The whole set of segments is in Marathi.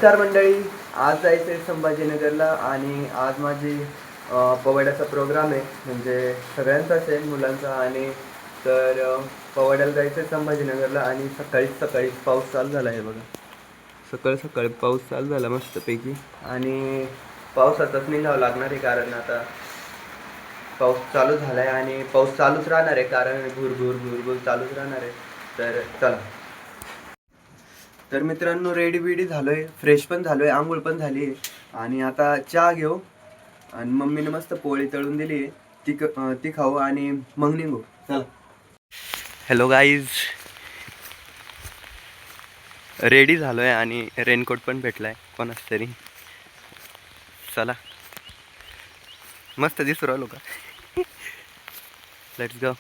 नमस्कार मंडळी, आज जायचं आहे संभाजीनगरला आणि आज माझी पोवाड्याचा प्रोग्राम आहे. म्हणजे सगळ्यांचाच आहे, मुलांचा. आणि तर पोवाड्याला जायचं आहे संभाजीनगरला. आणि सकाळीच पाऊस चालू झाला आहे बघा. सकाळी पाऊस चालू झाला मस्तपैकी. आणि पावसातच निघावं लागणार आहे, कारण आता पाऊस चालू झाला आहे आणि पाऊस चालूच राहणार आहे, कारण भुरभुर चालूच राहणार आहे. तर चला. तर मित्रांनो, रेडी बिडी झालो आहे, फ्रेश पण झालो आहे, आंघोळ पण झाली आहे. आणि आता चहा घेऊ. आणि मम्मीने मस्त पोळी तळून दिली आहे, ती खाऊ आणि मग निघू. चला. हॅलो गाईज, रेडी झालो आहे आणि रेनकोट पण भेटला आहे कोणाच तरी. चला, मस्त दिसू राहिलो का? Let's go.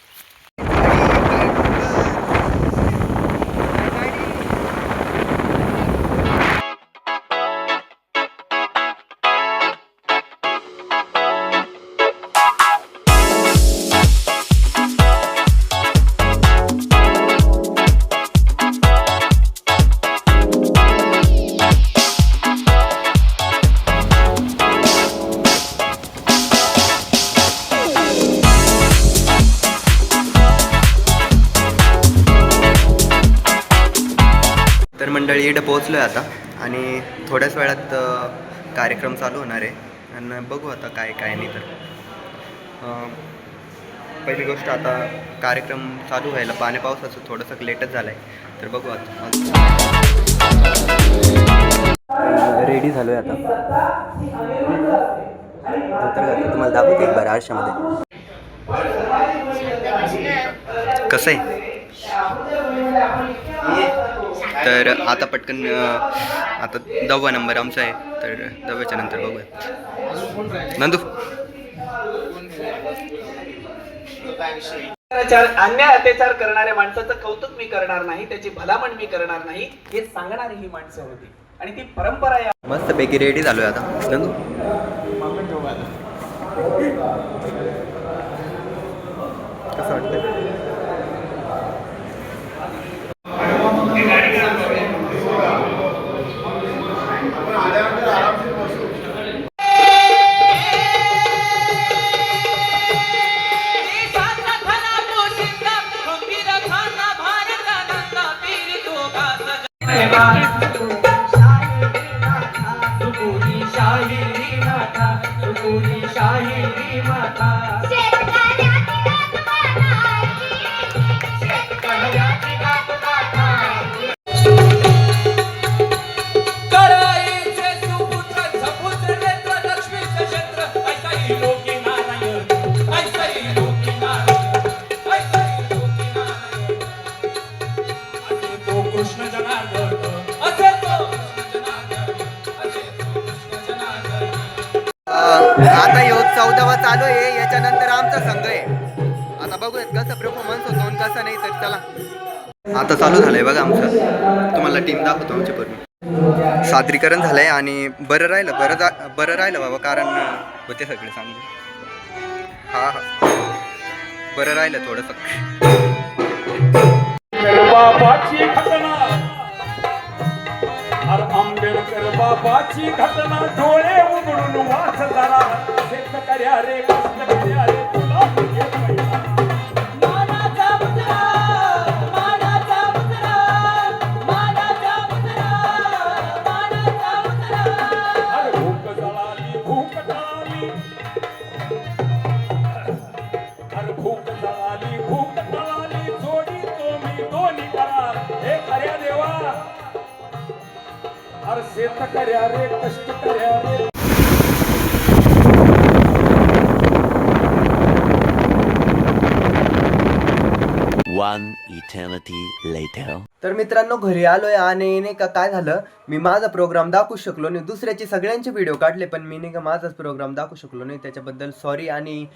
तर मंडळी, इकडे पोहोचलो आहे आता आणि थोड्याच वेळात कार्यक्रम चालू होणार आहे. आणि बघू आता काय नाही. तर पहिली गोष्ट, आता कार्यक्रम चालू व्हायला पाणी पावसाचं थोडंसं लेटच झालं आहे. तर बघू आता. रेडी झालो आहे आता. तुम्हाला दाखवते एक बार आरशामध्ये कसं आहे. तर आता पटकन, आता 10वा नंबर आमचा आहे. तर 10व्याच्या नंतर बघूया. नंदू, अन्याय अत्याचार करणाऱ्या माणसाचं कौतुक मी करणार नाही, त्याची भलामण मी करणार नाही, हे सांगणारी ही माणसं होती. आणि ती परंपरा या मस्त पैकी रेडी झालोय आता. नंदू, कसं वाटतं? आता ह्यो 14वा चालू आहे. याच्यानंतर आमचा संघ आहे. आता बघूयात कसं परफॉर्मन्स होतो आणि कसं नाही. तर चला, आता चालू झालंय बघा आमचं. तुम्हाला टीम दाखवतो आमची पूर्ण. सादरीकरण झालंय आणि बरं राहिलं बाबा, कारण होते सगळे चांगले. हा, बरं राहिलं थोडंसं. आंबेडकर बाबाची घटना डोळे उघडून वाच जरा. शेतकऱ्या रे, कष्टकऱ्या रे, तुला भूक जळाली, भूक जळाली, जोडी तुम्ही दोन्ही करा. हे खऱ्या देवा, अरे शेतकऱ्या रे, कष्टकऱ्या रे. One eternity later. तर मित्रांनो, घरी आलोय आणि नाही का काय झालं, मी माझा प्रोग्राम दाखवू शकलो नाही. दुसऱ्याचे सगळ्यांचे व्हिडिओ काढले, पण मी नाही का माझाच प्रोग्राम दाखवू शकलो नाही. त्याच्याबद्दल सॉरी. आणि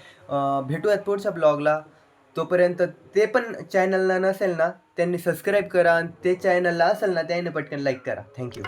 भेटूयात पुढच्या ब्लॉगला. तोपर्यंत ते पण चॅनलला नसेल ना, त्यांनी सबस्क्राईब करा. आणि ते चॅनलला असेल ना, त्याने पटकन लाईक करा. थँक्यू.